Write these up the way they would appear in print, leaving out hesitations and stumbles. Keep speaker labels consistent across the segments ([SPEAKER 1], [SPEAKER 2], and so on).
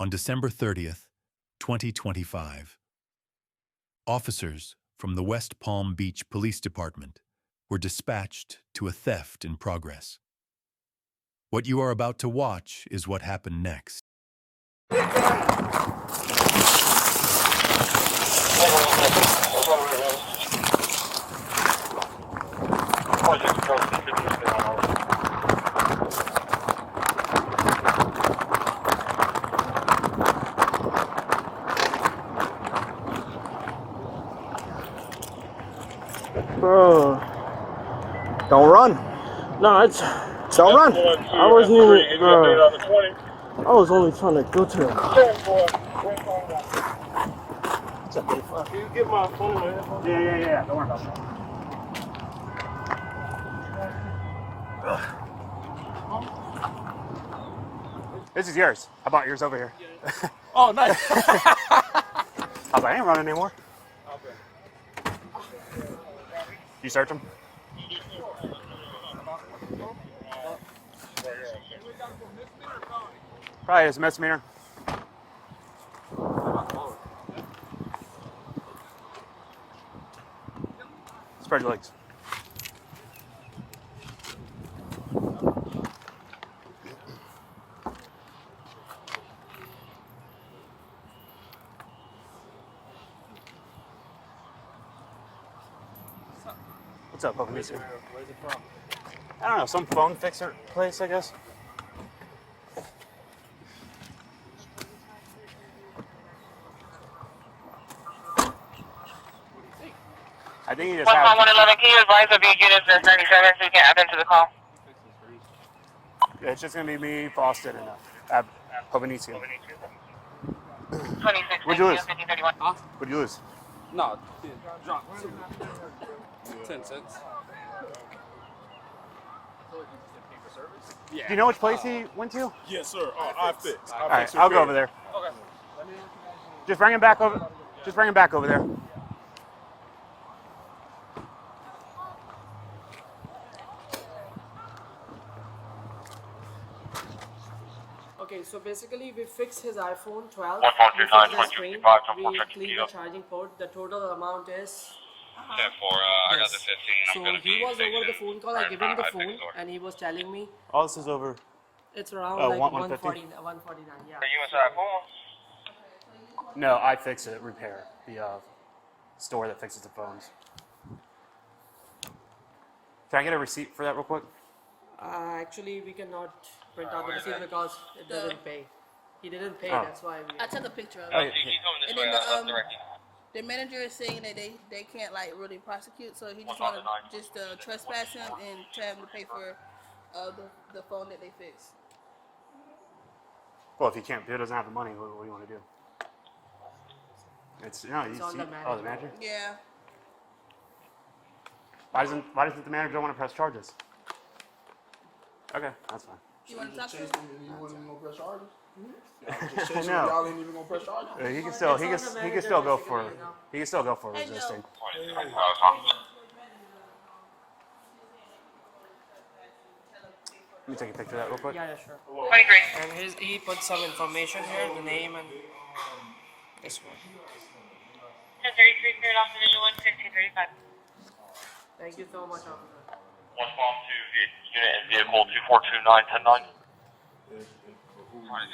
[SPEAKER 1] On December 30th, 2025, officers from the West Palm Beach Police Department were dispatched to a theft in progress. What you are about to watch is what happened next.
[SPEAKER 2] Bro, don't run.
[SPEAKER 3] No, it's
[SPEAKER 2] don't run.
[SPEAKER 3] I wasn't even, bro. I was only trying to go to the car. Can you get my phone in my headphones?
[SPEAKER 2] Yeah. Don't worry about that. This is yours. I bought yours over here.
[SPEAKER 3] Oh, nice.
[SPEAKER 2] I was like, I ain't running anymore. You search them? Probably is a misdemeanor. Spread your legs. What's up, Papa?
[SPEAKER 3] Where's it from?
[SPEAKER 2] I don't know, some phone fixer place, I guess. I think he just had...
[SPEAKER 4] 111, can you advise of your units as 97 so you can add them to the call?
[SPEAKER 2] Yeah, it's just going to be me, Boston, and Pavanicio.
[SPEAKER 4] 26,
[SPEAKER 2] What'd you lose?
[SPEAKER 4] 1531.
[SPEAKER 3] Huh?
[SPEAKER 2] What'd you lose?
[SPEAKER 3] No, drop 10 cents. Yeah.
[SPEAKER 2] Do you know which place he went to?
[SPEAKER 5] Yes, sir. I fix.
[SPEAKER 2] All right, I'll go over there.
[SPEAKER 3] Okay.
[SPEAKER 2] Just bring him back over. Just bring him back over there.
[SPEAKER 6] Okay, so basically we fixed his iPhone 12.
[SPEAKER 4] 149,
[SPEAKER 6] We fixed the screen,
[SPEAKER 4] 155,
[SPEAKER 6] we cleaned the charging port. The total amount is...
[SPEAKER 4] 10 for, I got the 15. I'm
[SPEAKER 6] So
[SPEAKER 4] going to
[SPEAKER 6] he
[SPEAKER 4] be
[SPEAKER 6] was over the phone call. I gave him the
[SPEAKER 4] I
[SPEAKER 6] phone
[SPEAKER 4] fixed it.
[SPEAKER 6] and he was telling me
[SPEAKER 2] All this is over.
[SPEAKER 6] it's around
[SPEAKER 2] Oh,
[SPEAKER 6] like
[SPEAKER 2] 150?
[SPEAKER 6] 149. Yeah.
[SPEAKER 4] Are you inside phone?
[SPEAKER 2] No, I fix it. Repair the store that fixes the phones. Can I get a receipt for that real quick?
[SPEAKER 6] Actually, we cannot print out the receipt because it doesn't pay. He didn't pay,
[SPEAKER 2] Oh.
[SPEAKER 6] that's why we...
[SPEAKER 7] I took a picture of
[SPEAKER 2] Oh,
[SPEAKER 7] it.
[SPEAKER 2] yeah.
[SPEAKER 4] Keep coming this
[SPEAKER 7] And
[SPEAKER 4] way.
[SPEAKER 7] then
[SPEAKER 4] I'll direct you.
[SPEAKER 7] the manager is saying that they can't like really prosecute, so he just want to just trespass him and tell him to pay for the phone that they fixed.
[SPEAKER 2] Well, if he can't, if he doesn't have the money, what do you want to do? It's no.
[SPEAKER 6] It's on the manager.
[SPEAKER 2] Oh, the manager.
[SPEAKER 7] Yeah.
[SPEAKER 2] Why doesn't the manager want to press charges? Okay, that's fine.
[SPEAKER 7] You want to talk to him?
[SPEAKER 5] You wasn't even gonna press charges?
[SPEAKER 2] No.
[SPEAKER 5] Just y'all ain't even gonna press charges?
[SPEAKER 2] He can still go for
[SPEAKER 7] Hey,
[SPEAKER 2] resisting.
[SPEAKER 7] Joe.
[SPEAKER 2] Let me take a picture of that real quick.
[SPEAKER 6] Yeah, sure.
[SPEAKER 4] 23.
[SPEAKER 6] And he put some information here, the name and this one.
[SPEAKER 4] 1033, cleared off Division 1, 1535.
[SPEAKER 6] Thank you so much, officer.
[SPEAKER 4] One bomb to unit and vehicle 242-910-9. My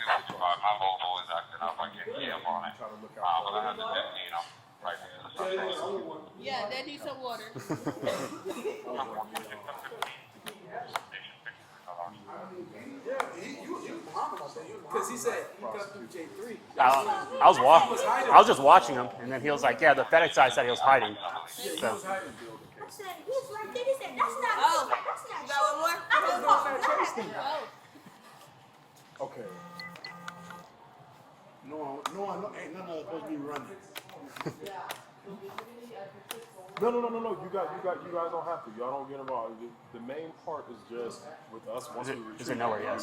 [SPEAKER 4] mobile is acting up. I can't see up on it. But I have the 15, right near the sunset.
[SPEAKER 7] Yeah, they need some water.
[SPEAKER 5] Because he said he cut through J3.
[SPEAKER 2] I was just watching him, and then he was like, "Yeah, the FedEx guy said he was hiding." So,
[SPEAKER 8] He's right there. He said, that's not
[SPEAKER 7] Oh.
[SPEAKER 8] that's not
[SPEAKER 7] You got one more?
[SPEAKER 8] I don't know.
[SPEAKER 7] Oh.
[SPEAKER 5] Okay. No, ain't none of us supposed to be running. No. You guys don't have to. Y'all don't get involved. The main part is just with us. Once
[SPEAKER 2] is it nowhere yet?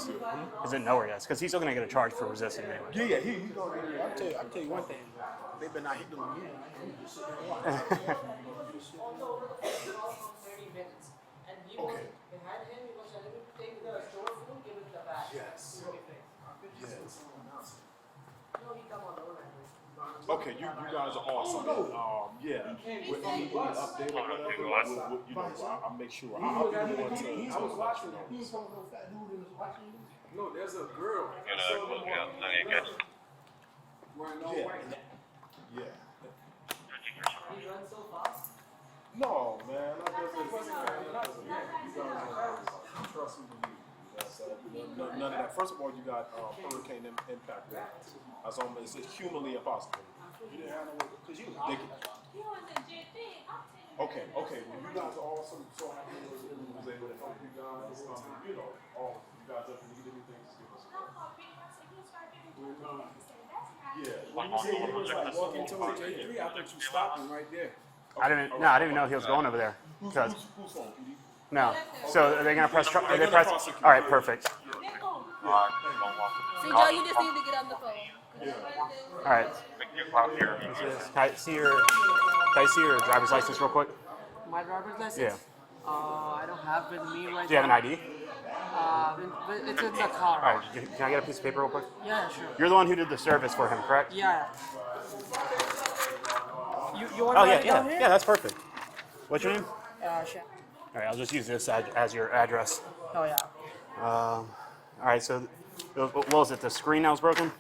[SPEAKER 2] Is it nowhere yet? Because he's still gonna get a charge for resisting anyway.
[SPEAKER 5] Yeah, he's gonna get it. I'll tell you one thing. They better not hit them again. Just sit there and watch.
[SPEAKER 6] 30 minutes. And he was behind him, he was telling me to take the store food, give it the bag.
[SPEAKER 5] Yes. Yes. Okay, you guys are awesome. And, yeah, with any update or whatever, we'll, you know, I'll make sure. I'll be the one to let you know. No, there's a girl. Yeah. No, man, that doesn't. You guys trust me to you. None of that. First of all, you got hurricane impact there. That's almost, it's humanly impossible. You didn't handle it because you was digging. Okay. Well, you guys are awesome. So happy was able to help you guys. You know, all you guys ever need anything, just give us a call. Yeah. When you say you was like walking towards J3, I thought you stopped him right there.
[SPEAKER 2] I didn't even know he was going over there.
[SPEAKER 5] Who's phone, PD?
[SPEAKER 2] No. So are they gonna press? Are they press? All right, perfect.
[SPEAKER 7] See, Joe, you just need to get on the phone.
[SPEAKER 2] All right. Can I see your driver's license real quick?
[SPEAKER 6] My driver's license?
[SPEAKER 2] Yeah.
[SPEAKER 6] I don't have with me right now.
[SPEAKER 2] Do you have an ID?
[SPEAKER 6] It's in the car.
[SPEAKER 2] All right. Can I get a piece of paper real quick?
[SPEAKER 6] Yeah, sure.
[SPEAKER 2] You're the one who did the service for him, correct?
[SPEAKER 6] Yeah. You want
[SPEAKER 2] Oh
[SPEAKER 6] to
[SPEAKER 2] yeah,
[SPEAKER 6] write it down
[SPEAKER 2] yeah,
[SPEAKER 6] here?
[SPEAKER 2] yeah. That's perfect. What's your name?
[SPEAKER 6] Sure.
[SPEAKER 2] All right. I'll just use this as your address.
[SPEAKER 6] Oh, yeah.
[SPEAKER 2] All right. So, what was it? The screen that was broken?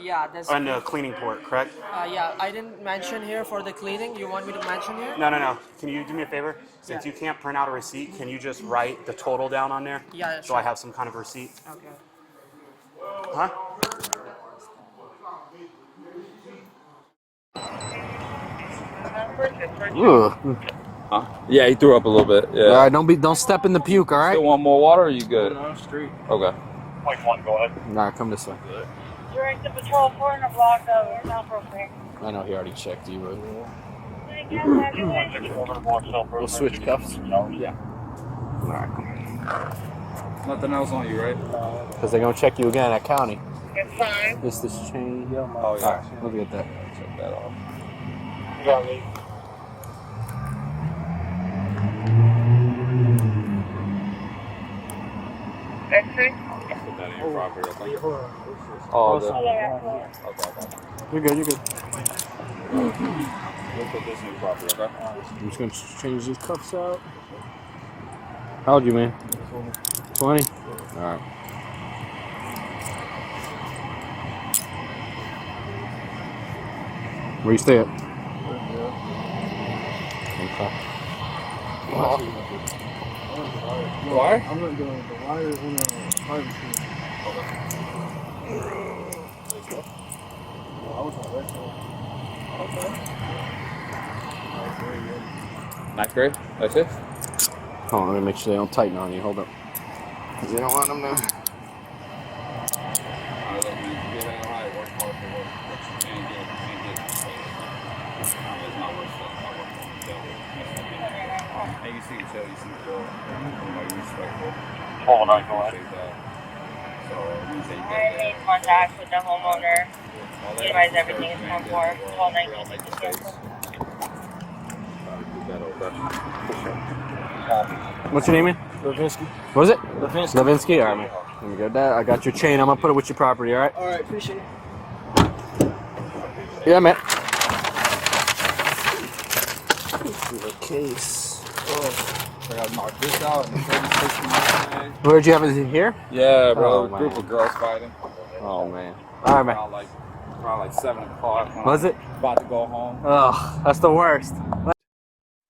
[SPEAKER 6] Yeah, that's.
[SPEAKER 2] And the cleaning port, correct?
[SPEAKER 6] Yeah, I didn't mention here for the cleaning. You want me to mention here?
[SPEAKER 2] No. Can you do me a favor? Since
[SPEAKER 6] Yeah.
[SPEAKER 2] you can't print out a receipt, can you just write the total down on there?
[SPEAKER 6] Yeah,
[SPEAKER 2] So I
[SPEAKER 6] sure.
[SPEAKER 2] have some kind of receipt.
[SPEAKER 6] Okay.
[SPEAKER 2] Huh?
[SPEAKER 9] Huh? Yeah, he threw up a little bit. Yeah.
[SPEAKER 10] All right, don't step in the puke. All right.
[SPEAKER 9] Still want more water? Or you good?
[SPEAKER 3] No, street.
[SPEAKER 9] Okay.
[SPEAKER 4] Point one, go ahead.
[SPEAKER 10] All right, come this way.
[SPEAKER 8] Direct the patrol 4 in a block of South Brooklyn.
[SPEAKER 10] I know he already checked you, but
[SPEAKER 4] We'll
[SPEAKER 10] we'll switch cuffs.
[SPEAKER 9] Yeah.
[SPEAKER 10] All right.
[SPEAKER 9] Nothing else on you, right?
[SPEAKER 10] Because they're gonna check you again at county.
[SPEAKER 8] It's fine.
[SPEAKER 10] This chain.
[SPEAKER 9] Oh, yeah.
[SPEAKER 10] All right, we'll get that.
[SPEAKER 9] Check that off.
[SPEAKER 8] X-ray?
[SPEAKER 9] Put that in your property, okay?
[SPEAKER 3] Hold on.
[SPEAKER 9] Oh, the,
[SPEAKER 8] Okay.
[SPEAKER 10] You're good. You're good.
[SPEAKER 9] We'll put this in your property, okay?
[SPEAKER 10] I'm just gonna change these cuffs out. How old you, man? 20. All right. Where you stay at? Okay.
[SPEAKER 9] Why?
[SPEAKER 3] I'm not doing the wires in the private street. I was on that side.
[SPEAKER 9] Ninth grade? That's it?
[SPEAKER 10] Hold on, let me make sure they don't tighten on you. Hold up. You don't want them to.
[SPEAKER 9] And you see each other, you see the girl, like respectful.
[SPEAKER 4] Hold on, go ahead.
[SPEAKER 9] So you say
[SPEAKER 8] I made contact with the homeowner. Advise everything is on board. Call 911 to cancel.
[SPEAKER 10] What's your name, man?
[SPEAKER 3] Levinsky.
[SPEAKER 10] What is it?
[SPEAKER 3] Levinsky.
[SPEAKER 10] Levinsky? All right, man. Let me get that. I got your chain. I'm gonna put it with your property. All right?
[SPEAKER 3] All right, appreciate it.
[SPEAKER 10] Yeah, man. The case.
[SPEAKER 9] I gotta knock this out.
[SPEAKER 10] Where'd you have it here?
[SPEAKER 9] Yeah, bro.
[SPEAKER 10] Oh,
[SPEAKER 9] A group
[SPEAKER 10] man.
[SPEAKER 9] of girls fighting.
[SPEAKER 10] Oh man. All right, man.
[SPEAKER 9] Around like 7 o'clock. when
[SPEAKER 10] Was
[SPEAKER 9] I'm
[SPEAKER 10] it?
[SPEAKER 9] About to go home.
[SPEAKER 10] Oh, that's the worst.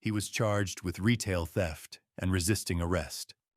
[SPEAKER 1] He was charged with retail theft and resisting arrest.